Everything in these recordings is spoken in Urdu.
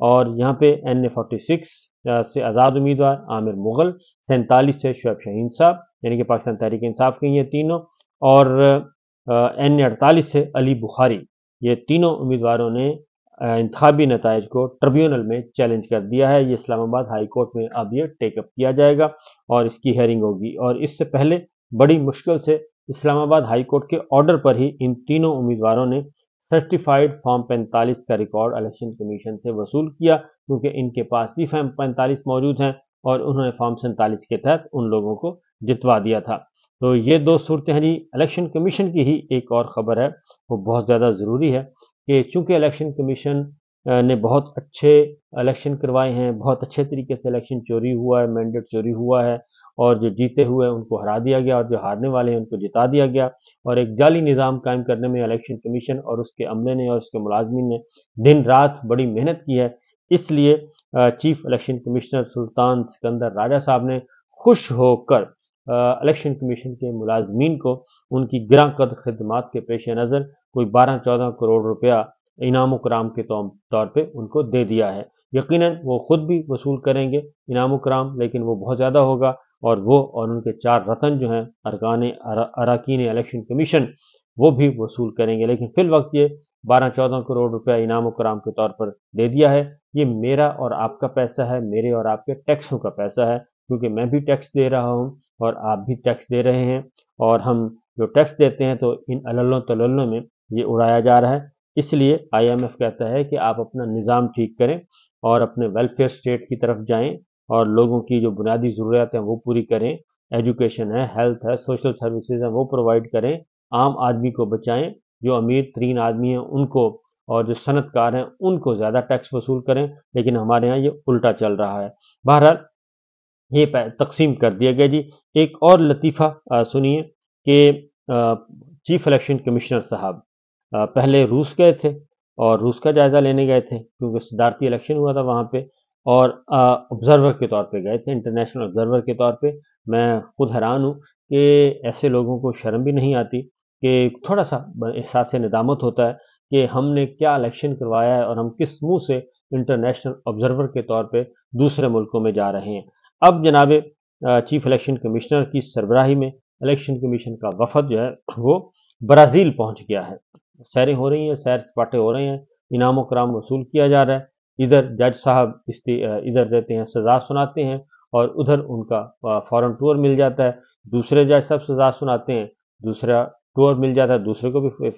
اور یہاں پہ NA46 سے آزاد امیدوار عامر مغل، 47 سے شعیب شاہین صاحب یعنی کہ پاکستان تحریک انصاف کے یہ تینوں، اور NA48 سے علی بخاری، یہ تینوں امیدواروں نے انتخابی نتائج کو ٹریبیونل میں چیلنج کر دیا ہے۔ یہ اسلام آباد ہائی کورٹ میں اب یہ ٹیک اپ کیا جائے گا اور اس کی ہیئرنگ ہوگی، اور اس سے پہلے بڑی مشکل سے اسلام آباد ہائی کورٹ کے آرڈر پر ہی ان تینوں امیدواروں نے سرٹیفائیڈ فارم 45 کا ریکارڈ الیکشن کمیشن سے وصول کیا، کیونکہ ان کے پاس بھی فارم 45 موجود ہیں اور انہوں نے فارم 47 کے تحت ان لوگوں کو جتوا دیا تھا۔ تو یہ دو صورتیں ہیں جی۔ الیکشن کمیشن کی ہی ایک اور خبر ہے، وہ بہت زیادہ ضروری ہے کہ چونکہ الیکشن کمیشن نے بہت اچھے الیکشن کروائے ہیں، بہت اچھے طریقے سے الیکشن چوری ہوا ہے، مینڈیٹ چوری ہوا ہے، اور جو جیتے ہوئے ان کو ہرا دیا گیا اور جو ہارنے والے ہیں ان کو جتا دیا گیا، اور ایک جعلی نظام قائم کرنے میں الیکشن کمیشن اور اس کے عملے نے اور اس کے ملازمین نے دن رات بڑی محنت کی ہے۔ اس لیے چیف الیکشن کمشنر سلطان سکندر راجہ صاحب نے خوش ہو کر الیکشن کمیشن کے ملازمین کو ان کی گراں قدر خدمات کے پیش نظر کوئی 12-14 کروڑ روپیہ انعام و کرام کے طور پہ ان کو دے دیا ہے۔ یقیناً وہ خود بھی وصول کریں گے انعام و کرام، لیکن وہ بہت زیادہ ہوگا، اور وہ اور ان کے 4 رکن جو ہیں اراکین الیکشن کمیشن، وہ بھی وصول کریں گے، لیکن فی الوقت یہ 12-14 کروڑ روپیہ انعام و کرام کے طور پر دے دیا ہے۔ یہ میرا اور آپ کا پیسہ ہے، میرے اور آپ کے ٹیکسوں کا پیسہ ہے، کیونکہ میں بھی ٹیکس دے رہا ہوں اور آپ بھی ٹیکس دے رہے ہیں، اور ہم جو ٹیکس دیتے ہیں تو ان عللوں تللوں میں یہ اڑایا جا رہا ہے۔ اس لیے IMF کہتا ہے کہ آپ اپنا نظام ٹھیک کریں اور اپنے ویلفیئر اسٹیٹ کی طرف جائیں اور لوگوں کی جو بنیادی ضروریات ہیں وہ پوری کریں، ایجوکیشن ہے، ہیلتھ ہے، سوشل سروسز ہیں وہ پرووائڈ کریں، عام آدمی کو بچائیں، جو امیر ترین آدمی ہیں ان کو اور جو صنعت کار ہیں ان کو زیادہ ٹیکس وصول کریں، لیکن ہمارے ہاں یہ الٹا چل رہا ہے۔ بہرحال یہ تقسیم کر دیا گیا جی۔ ایک اور لطیفہ سنیے کہ چیف الیکشن کمشنر صاحب پہلے روس گئے تھے اور روس کا جائزہ لینے گئے تھے، کیونکہ صدارتی الیکشن ہوا تھا وہاں پہ، اور آبزرور کے طور پہ گئے تھے، انٹرنیشنل آبزرور کے طور پہ۔ میں خود حیران ہوں کہ ایسے لوگوں کو شرم بھی نہیں آتی کہ تھوڑا سا احساس ندامت ہوتا ہے کہ ہم نے کیا الیکشن کروایا ہے اور ہم کس منہ سے انٹرنیشنل آبزرور کے طور پہ دوسرے ملکوں میں جا رہے ہیں۔ اب جناب چیف الیکشن کمشنر کی سربراہی میں الیکشن کمیشن کا وفد جو ہے وہ برازیل پہنچ گیا ہے۔ سیریں ہو رہی ہیں، سیر سپاٹے ہو رہے ہیں، انعام و کرام وصول کیا جا رہا ہے، ادھر جج صاحب ادھر دیتے ہیں، سزا سناتے ہیں، اور ادھر ان کا فورن ٹور مل جاتا ہے، دوسرے جج صاحب سزا سناتے ہیں، دوسرا ٹور مل جاتا ہے، دوسرے کو بھی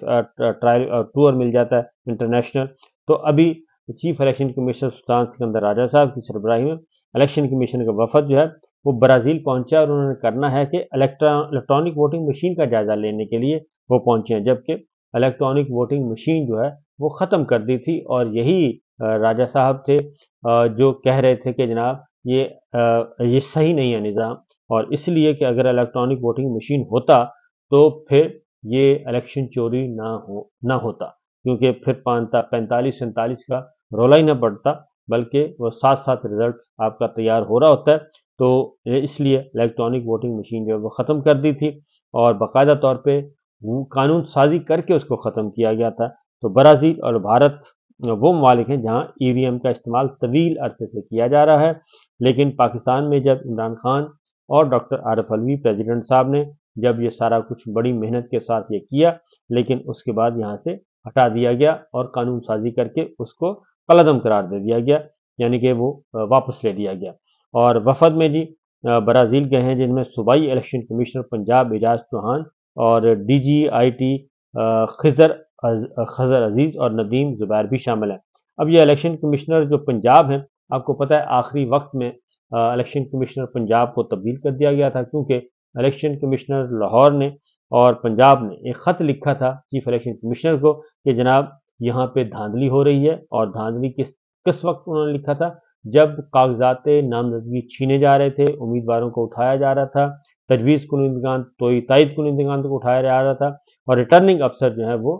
ٹرائل ٹور مل جاتا ہے انٹرنیشنل۔ تو ابھی چیف الیکشن کمشنر سلطان سکندر راجہ صاحب کی سربراہی میں الیکشن کمیشن کا وفد جو ہے وہ برازیل پہنچا، اور انہوں نے کرنا ہے کہ الیکٹرانک ووٹنگ مشین کا جائزہ لینے کے لیے وہ پہنچے ہیں، جبکہ الیکٹرانک ووٹنگ مشین جو ہے وہ ختم کر دی تھی، اور یہی راجہ صاحب تھے جو کہہ رہے تھے کہ جناب یہ صحیح نہیں ہے نظام، اور اس لیے کہ اگر الیکٹرانک ووٹنگ مشین ہوتا تو پھر یہ الیکشن چوری نہ ہوتا، کیونکہ پھر 45-47 کا رولا ہی نہ پڑتا، بلکہ وہ ساتھ ساتھ رزلٹ آپ کا تیار ہو رہا ہوتا ہے۔ تو اس لیے الیکٹرانک ووٹنگ مشین جو ہے وہ ختم کر دی تھی، اور باقاعدہ طور پہ قانون سازی کر کے اس کو ختم کیا گیا تھا۔ تو برازیل اور بھارت وہ ممالک ہیں جہاں EVM کا استعمال طویل عرصے سے کیا جا رہا ہے، لیکن پاکستان میں جب عمران خان اور ڈاکٹر عارف علوی پریزیڈنٹ صاحب نے جب یہ سارا کچھ بڑی محنت کے ساتھ یہ کیا، لیکن اس کے بعد یہاں سے ہٹا دیا گیا اور قانون سازی کر کے اس کو کالعدم قرار دے دیا گیا، یعنی کہ وہ واپس لے دیا گیا۔ اور وفد میں جی برازیل گئے ہیں، جن میں صوبائی الیکشن کمشنر پنجاب اعجاز چوہان اور DGIT خضر عزیز اور ندیم زبیر بھی شامل ہیں۔ اب یہ الیکشن کمشنر جو پنجاب ہیں، آپ کو پتہ ہے آخری وقت میں الیکشن کمشنر پنجاب کو تبدیل کر دیا گیا تھا، کیونکہ الیکشن کمشنر لاہور نے اور پنجاب نے ایک خط لکھا تھا چیف الیکشن کمشنر کو کہ جناب یہاں پہ دھاندلی ہو رہی ہے، اور دھاندلی کس وقت انہوں نے لکھا تھا؟ جب کاغذات نامزدگی چھینے جا رہے تھے، امیدواروں کو اٹھایا جا رہا تھا، تجویز کنندگان تائید کنندگان کو اٹھایا جا رہا تھا، اور ریٹرننگ افسر جو ہے وہ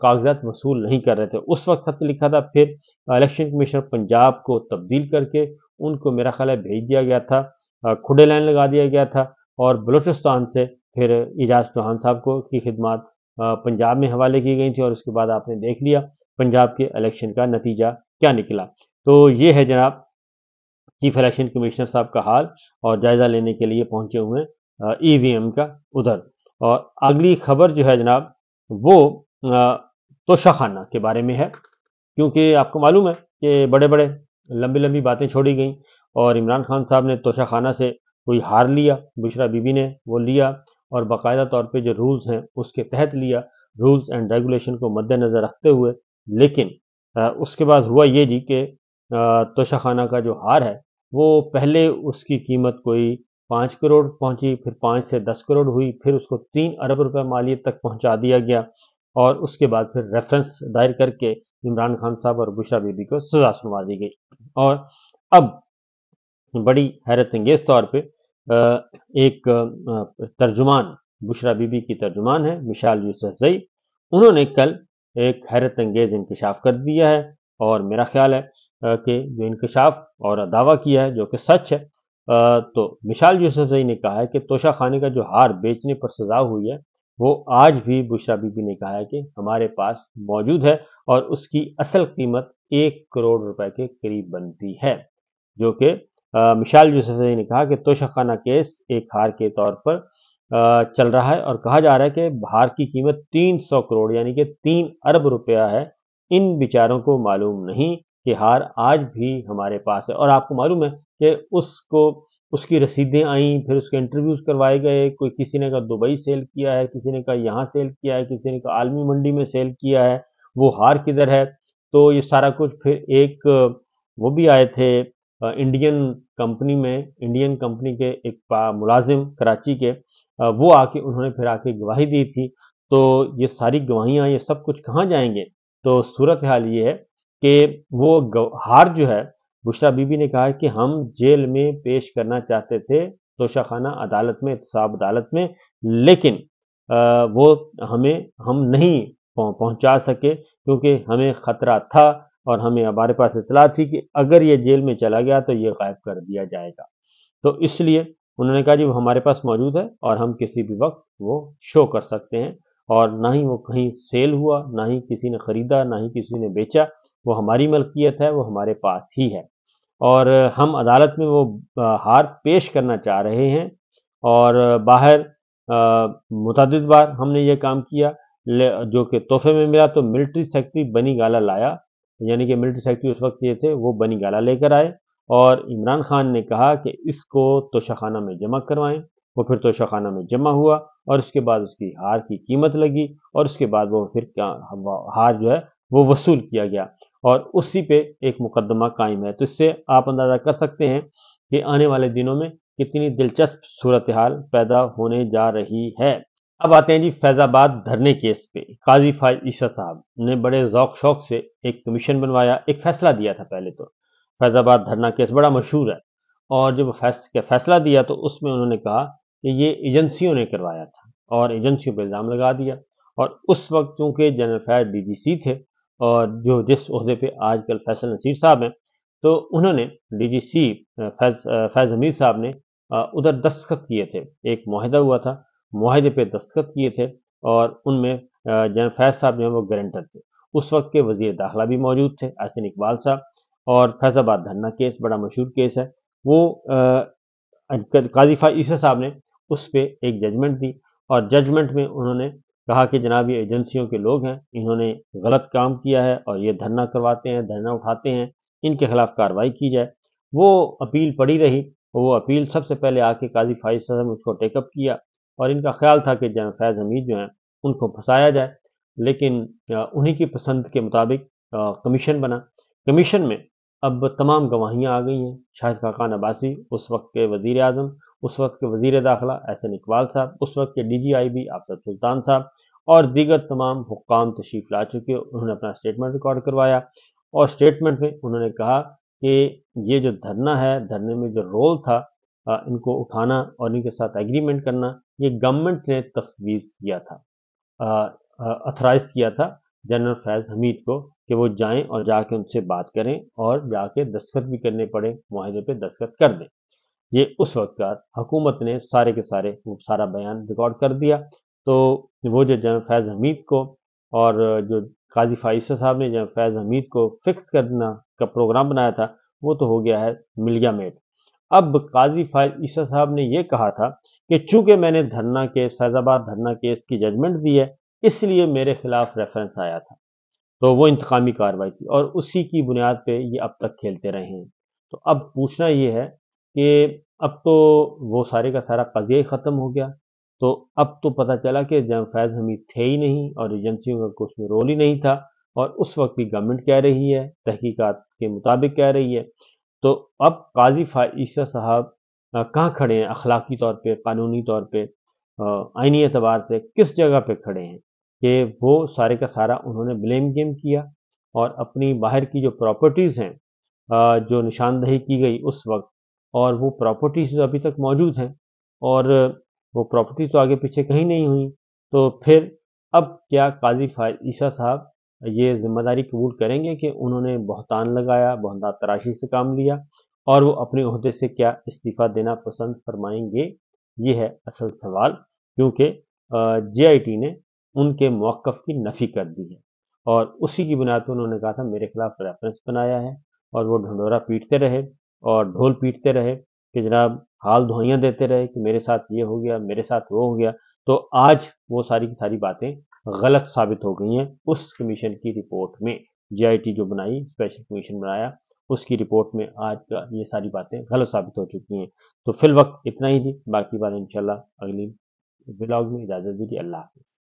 کاغذات وصول نہیں کر رہے تھے، اس وقت خط لکھا تھا۔ پھر الیکشن کمیشنر پنجاب کو تبدیل کر کے ان کو میرا خیال ہے بھیج دیا گیا تھا، کھڑے لائن لگا دیا گیا تھا، اور بلوچستان سے پھر اعجاز چوہان صاحب کو کی خدمات پنجاب میں حوالے کی گئی تھی، اور اس کے بعد آپ نے دیکھ لیا پنجاب کے الیکشن کا نتیجہ کیا نکلا۔ تو یہ ہے جناب چیف الیکشن کمشنر صاحب کا حال، اور جائزہ لینے کے لیے پہنچے ہوئے ای وی ایم کا ادھر۔ اور اگلی خبر جو ہے جناب وہ توشہ خانہ کے بارے میں ہے، کیونکہ آپ کو معلوم ہے کہ بڑے بڑے لمبی لمبی باتیں چھوڑی گئیں، اور عمران خان صاحب نے توشہ خانہ سے کوئی ہار لیا، بشرا بی بی نے وہ لیا، اور باقاعدہ طور پہ جو رولز ہیں اس کے تحت لیا، رولز اینڈ ریگولیشن کو مد نظر رکھتے ہوئے۔ لیکن اس کے بعد ہوا یہ جی کہ توشہ خانہ کا جو ہار ہے وہ پہلے اس کی قیمت کوئی 5 کروڑ پہنچی، پھر 5 سے 10 کروڑ ہوئی، پھر اس کو 3 ارب روپے مالیت تک پہنچا دیا گیا، اور اس کے بعد پھر ریفرنس دائر کر کے عمران خان صاحب اور بشرا بی بی کو سزا سنوا دی گئی۔ اور اب بڑی حیرت انگیز طور پہ ایک ترجمان، بشرا بی بی کی ترجمان ہے مشال یوسفزئی، انہوں نے کل ایک حیرت انگیز انکشاف کر دیا ہے، اور میرا خیال ہے کہ جو انکشاف اور دعویٰ کیا ہے جو کہ سچ ہے۔ تو مشال یوسفزئی نے کہا ہے کہ توشہ خانے کا جو ہار بیچنے پر سزا ہوئی ہے وہ آج بھی بشرا بی بی نے کہا ہے کہ ہمارے پاس موجود ہے، اور اس کی اصل قیمت 1 کروڑ روپے کے قریب بنتی ہے، جو کہ مشال یوسفزئی نے کہا کہ توشہ خانہ کیس ایک ہار کے طور پر چل رہا ہے، اور کہا جا رہا ہے کہ ہار کی قیمت 300 کروڑ یعنی کہ 3 ارب روپیہ ہے۔ ان بیچاروں کو معلوم نہیں کہ ہار آج بھی ہمارے پاس ہے، اور آپ کو معلوم ہے کہ اس کی رسیدیں آئیں، پھر اس کے انٹرویوز کروائے گئے، کوئی کسی نے کہا دبئی سیل کیا ہے، کسی نے کہا یہاں سیل کیا ہے، کسی نے کہا عالمی منڈی میں سیل کیا ہے، وہ ہار کدھر ہے؟ تو یہ سارا کچھ پھر ایک وہ بھی آئے تھے انڈین کمپنی کے ایک ملازم کراچی کے، وہ آ کے انہوں نے پھر آ کے گواہی دی تھی۔ تو یہ ساری گواہیاں یہ سب کچھ کہاں جائیں گے؟ تو صورتحال یہ ہے کہ وہ ہار جو ہے، بشرا بی بی نے کہا کہ ہم جیل میں پیش کرنا چاہتے تھے توشہ خانہ عدالت میں، احتساب عدالت میں، لیکن وہ ہم نہیں پہنچا سکے، کیونکہ ہمیں خطرہ تھا، اور ہمارے پاس اطلاع تھی کہ اگر یہ جیل میں چلا گیا تو یہ غائب کر دیا جائے گا۔ تو اس لیے انہوں نے کہا جی وہ ہمارے پاس موجود ہے، اور ہم کسی بھی وقت وہ شو کر سکتے ہیں، اور نہ ہی وہ کہیں سیل ہوا، نہ ہی کسی نے خریدا، نہ ہی کسی نے بیچا، وہ ہماری ملکیت ہے، وہ ہمارے پاس ہی ہے، اور ہم عدالت میں وہ ہار پیش کرنا چاہ رہے ہیں۔ اور باہر متعدد بار ہم نے یہ کام کیا، جو کہ تحفے میں ملا تو ملٹری سیکرٹری بنی گالا لایا، یعنی کہ ملٹری سیکرٹری اس وقت یہ تھے، وہ بنی گالا لے کر آئے، اور عمران خان نے کہا کہ اس کو توشہ خانہ میں جمع کروائیں۔ وہ پھر توشہ خانہ میں جمع ہوا، اور اس کے بعد اس کی ہار کی قیمت لگی، اور اس کے بعد وہ پھر ہار جو ہے وہ وصول کیا گیا، اور اسی پہ ایک مقدمہ قائم ہے۔ تو اس سے آپ اندازہ کر سکتے ہیں کہ آنے والے دنوں میں کتنی دلچسپ صورتحال پیدا ہونے جا رہی ہے۔ اب آتے ہیں جی فیض آباد دھرنے کیس پہ۔ قاضی فائز عیسیٰ صاحب نے بڑے ذوق شوق سے ایک کمیشن بنوایا، ایک فیصلہ دیا تھا۔ پہلے تو فیض آباد دھرنا کیس بڑا مشہور ہے، اور جب فیصلہ دیا تو اس میں انہوں نے کہا کہ یہ ایجنسیوں نے کروایا تھا، اور ایجنسیوں پہ الزام لگا دیا۔ اور اس وقت چونکہ جنرل فیض ڈی جی سی تھے، اور جس عہدے پہ آج کل فیصل نصیر صاحب ہیں، تو انہوں نے ڈی جی سی فیض حمید صاحب نے ادھر دستخط کیے تھے، ایک معاہدہ ہوا تھا، معاہدے پہ دستخط کیے تھے، اور ان میں جنرل فیض صاحب جو ہیں وہ گارنٹر تھے۔ اس وقت کے وزیر داخلہ بھی موجود تھے، احسن اقبال صاحب۔ اور فیض آباد دھرنا کیس بڑا مشہور کیس ہے، وہ قاضی فائز عیسیٰ صاحب نے اس پہ ایک ججمنٹ دی، اور ججمنٹ میں انہوں نے کہا کہ جناب یہ ایجنسیوں کے لوگ ہیں، انہوں نے غلط کام کیا ہے، اور یہ دھرنا کرواتے ہیں، دھرنا اٹھاتے ہیں، ان کے خلاف کارروائی کی جائے۔ وہ اپیل پڑی رہی، وہ اپیل سب سے پہلے آ کے قاضی فائز صاحب نے اس کو ٹیک اپ کیا، اور ان کا خیال تھا کہ جنرل فیض حمید جو ہیں ان کو پھنسایا جائے، لیکن انہی کی پسند کے مطابق کمیشن بنا۔ کمیشن میں اب تمام گواہیاں آ گئی ہیں، شاہد خاقان عباسی، اس وقت کے وزیر اعظم، اس وقت کے وزیر داخلہ احسن اقبال صاحب، اس وقت کے ڈی جی آئی بی آفت سلطان صاحب، اور دیگر تمام حکام تشریف لا چکے۔ انہوں نے اپنا اسٹیٹمنٹ ریکارڈ کروایا، اور اسٹیٹمنٹ میں انہوں نے کہا کہ یہ جو دھرنا ہے، دھرنے میں جو رول تھا ان کو اٹھانا اور ان کے ساتھ ایگریمنٹ کرنا، یہ گورنمنٹ نے تفویض کیا تھا، اتھرائز کیا تھا جنرل فیض حمید کو کہ وہ جائیں اور جا کے ان سے بات کریں، اور جا کے دستخط بھی کرنے پڑے، معاہدے پہ دستخط کر دیں۔ یہ اس وقت کا حکومت نے سارے کے سارا بیان ریکارڈ کر دیا۔ تو وہ جو جنرل فیض حمید کو اور جو قاضی فائزہ صاحب نے جناب فیض حمید کو فکس کرنا کا پروگرام بنایا تھا وہ تو ہو گیا ہے ملیا میٹ۔ اب قاضی فائز عیسیٰ صاحب نے یہ کہا تھا کہ چونکہ میں نے دھرنا کیس فیض آباد دھرنا کیس کی ججمنٹ دی ہے اس لیے میرے خلاف ریفرنس آیا تھا، تو وہ انتقامی کارروائی تھی اور اسی کی بنیاد پہ یہ اب تک کھیلتے رہے ہیں۔ تو اب پوچھنا یہ ہے کہ اب تو وہ سارے کا سارا قضیہ ہی ختم ہو گیا، تو اب تو پتہ چلا کہ جناب فیض حمید تھے ہی نہیں اور ایجنسیوں کا کچھ میں رول ہی نہیں تھا، اور اس وقت بھی گورنمنٹ کہہ رہی ہے، تحقیقات کے مطابق کہہ رہی ہے۔ تو اب قاضی عیسیٰ صاحب کہاں کھڑے ہیں اخلاقی طور پہ، قانونی طور پہ، آئینی اعتبار سے کس جگہ پہ کھڑے ہیں کہ وہ سارے کا سارا انہوں نے بلیم گیم کیا اور اپنی باہر کی جو پراپرٹیز ہیں جو نشاندہی کی گئی اس وقت، اور وہ پراپرٹیز ابھی تک موجود ہیں اور وہ پراپرٹیز تو آگے پیچھے کہیں نہیں ہوئی، تو پھر اب کیا قاضی عیسیٰ صاحب یہ ذمہ داری قبول کریں گے کہ انہوں نے بہتان لگایا، بہتان تراشی سے کام لیا، اور وہ اپنے عہدے سے کیا استعفیٰ دینا پسند فرمائیں گے؟ یہ ہے اصل سوال، کیونکہ جے آئی ٹی نے ان کے موقف کی نفی کر دی ہے اور اسی کی بنیاد پر انہوں نے کہا تھا میرے خلاف ریفرنس بنایا ہے، اور وہ ڈھنڈورا پیٹتے رہے اور ڈھول پیٹتے رہے کہ جناب حال دہائیاں دیتے رہے کہ میرے ساتھ یہ ہو گیا، میرے ساتھ وہ ہو گیا۔ تو آج وہ ساری کی ساری باتیں غلط ثابت ہو گئی ہیں۔ اس کمیشن کی رپورٹ میں جے آئی ٹی جو بنائی، اسپیشل کمیشن بنایا، اس کی رپورٹ میں آج کا یہ ساری باتیں غلط ثابت ہو چکی ہیں۔ تو فی الوقت اتنا ہی تھی، باقی بات انشاءاللہ اگلی ولاگ میں اجازت دیجیے، اللہ حافظ۔